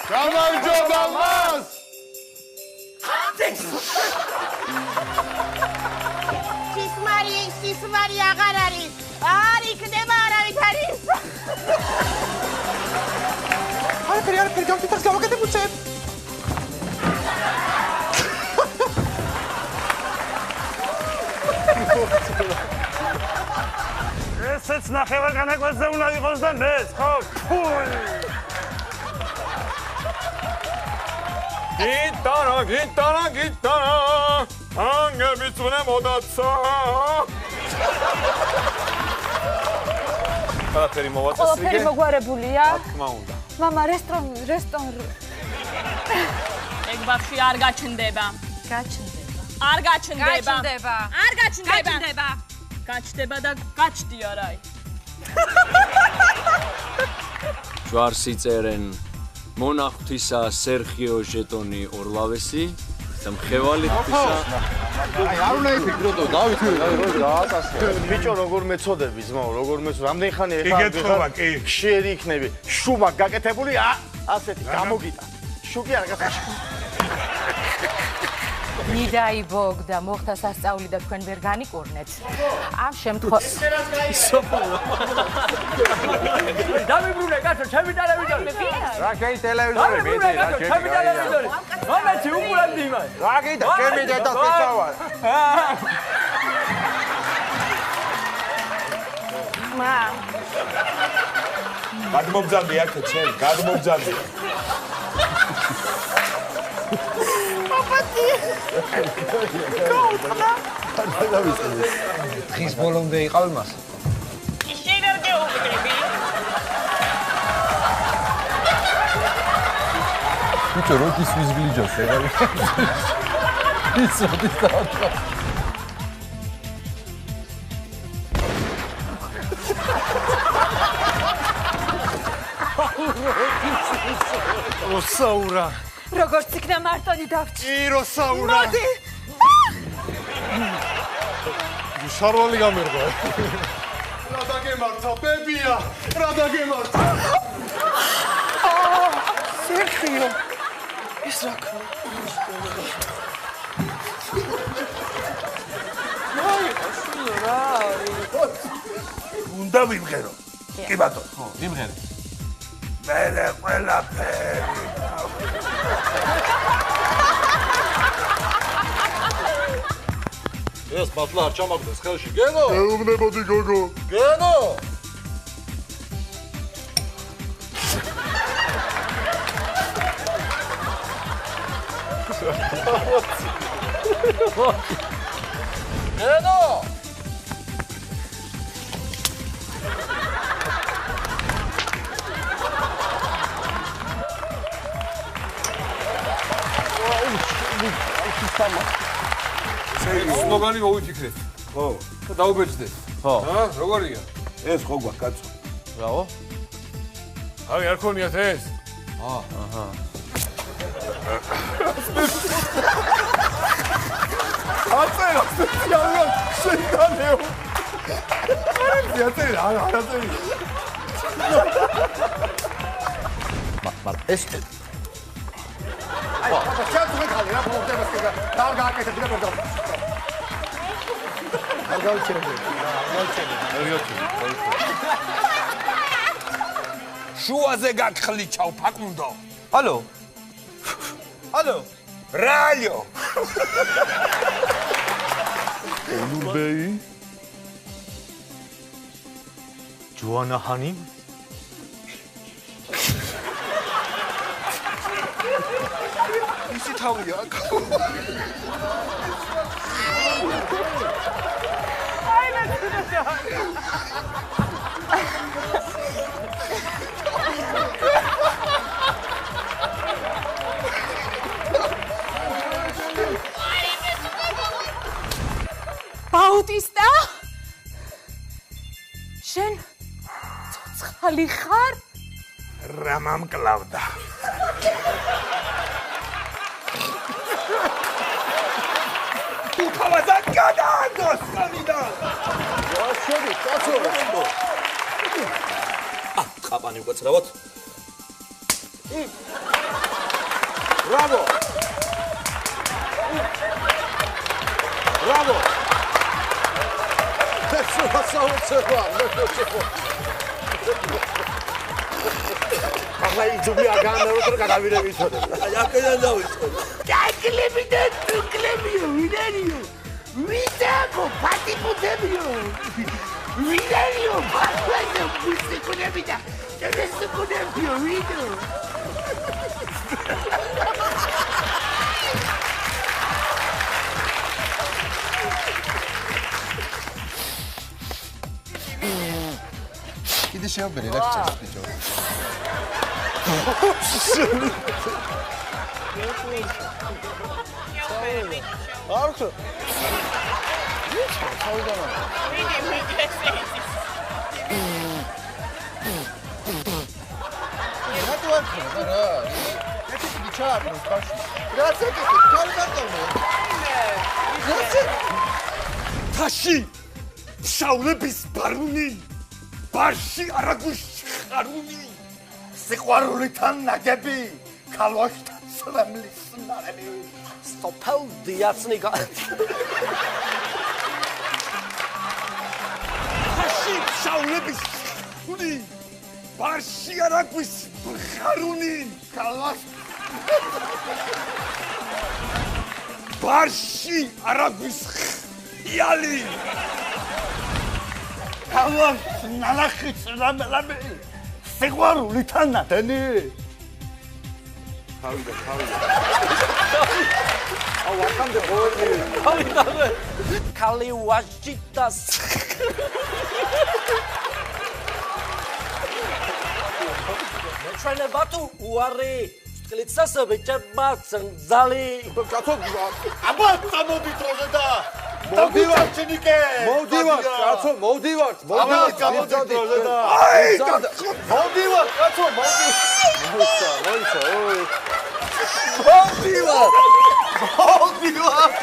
გამარჯობა მას! სისმარი აღარ არის. არ იქნება არავით არის. არაფერი, გამკითხავს გავაკეთებ უცებ. ესეც ნახევარ განაკვეთზე უნდა იყოს და მეც, ხო? გიტარა. ანგებიც უნდა მოდაცა. ყველაფერი მოვაწესრიგე. ყველაფერი მოგვარებულია? თქმა უნდა. მამა, რესტორან. ეგ ბავშვი არ გაჩნდება. არ გაჩნდება. გაჩნდება და გაჩდია რაი. ჯვარს იწერენ მონახთისა სერხიო ჟეტონი ორლავესი და მხევალი ღვთისა არ უნდა იფიქროთ, დავით, ბიჭო, როგორ მეწოდები, ძმაო, როგორ მეწოდები, რამდენი ხანია ეხლა ხშირი იქნები, შუმა გაკეთებული, ასეთი გამოგიტა. შუკი არ გასაშ. მიდაიბოგ და მოხდა სასწაული და თქვენ ვერ განიკურნეთ. ამ შემთხვევაში დამიბრუნე კაცო, ჩემი ტელევიზორი. რა კეი ტელევიზორი, მეტი რა ჩემი ტელევიზორი. მომეცი უყურებდი იმას. რა კიდე ჩემი დედა ფიცავარ. გადმოგძალდი აქეთ შენ, გადმოგძალდი. დღის ბოლომდე იყავ იმას. შენ არ გეუბნები. ბიჭო, როდის ვიზგლიჯოს ეგ? ის როდის დააწყო? როსაურა. როგორც იქნა მარტონი დავჭი. კი, როსაურა. მოდი. შარვალი გამერგვა. რა დაგემართა, ბებია? რა დაგემართა? სერხიო. ის რა ქნა? უნდა ვიმღერო. კი ბატონო. ხო, ვიმღერე. მე ყველაფერი. ეს ბატლა არ ჩამაგდეს ხელში, გენო? ეუბნებოდი გოგო. გენო! გენო! სლოგანი მოვიფიქრეთ. ხო. და დაუბეჭდეთ. ხო. როგორია? ეს ხო გვაქვს კაცო. რაო? აი არ ქონიათ ეს? აჰა. აწერა, სპეციალურად შეგანეო. არაწერა. მაგრამ ეს აი, ჩათ მეკალე რა პრობლემას კიდე. და გააკეთებ და ბერდო. არ გავჩერდი. შუაზე გაგხლიჩავ ფაკუნდო. ალო. რალიო. ულუბეი. ჯოანა ჰანი. ისი თავია აქ. ბაუტისტა? შენ ცოცხალი ხარ? რა მომკლავდა. თავად გადააგოს სამიდან. რა შევი, კაცო. ყაპანი უკაცრავად. Bravo! Bravo! ახლა იძული აგანარო და გადავირები იცოდე. აი აქედან დავიწყო. გაკლები და კლებიო, ვინერიო. ვიდაკო, პატიკუტებიო. ვინერიო, პატიკუტებიო, ვისიკუნები და ვისიკუნებიო, ვიდო. კიდე შეაბერე რა გჭირს ბიჭო. არ ხო. რატო არ ხო რა? ერთი კი ჩააყროს ბაში. რაც ეკეთე, ჩავგატონე. თაში შავლების ბარუნი ბარში არაგუშხარუნი სიყვარულიდან ნაგები ქალვაშთან სრემლის ნარები. სოფელ დიაცნიკა. თაში შავლების ბარუნი ბარში არაგუშხარუნი ქალვაშ ბარში არაგუშხიალი ქალვაშ ნალახი სრემლები სიყვარულიდან ნადენი. თავიდა. აუ აქამდე ყოველი თავიდა. ქალი ვაჟიტას. მეჩვენება თუ უარი წყლიცასები ჭება ზალი. კაცო აბა წამოდი დროზე და მოვდივართ ჩინიკე. მოვდივართ კაცო, მოვდივართ. აბა წამოდი დროზე და მოვდივართ კაცო, მოიცა. ოი. მოვდივართ. მოვდივართ.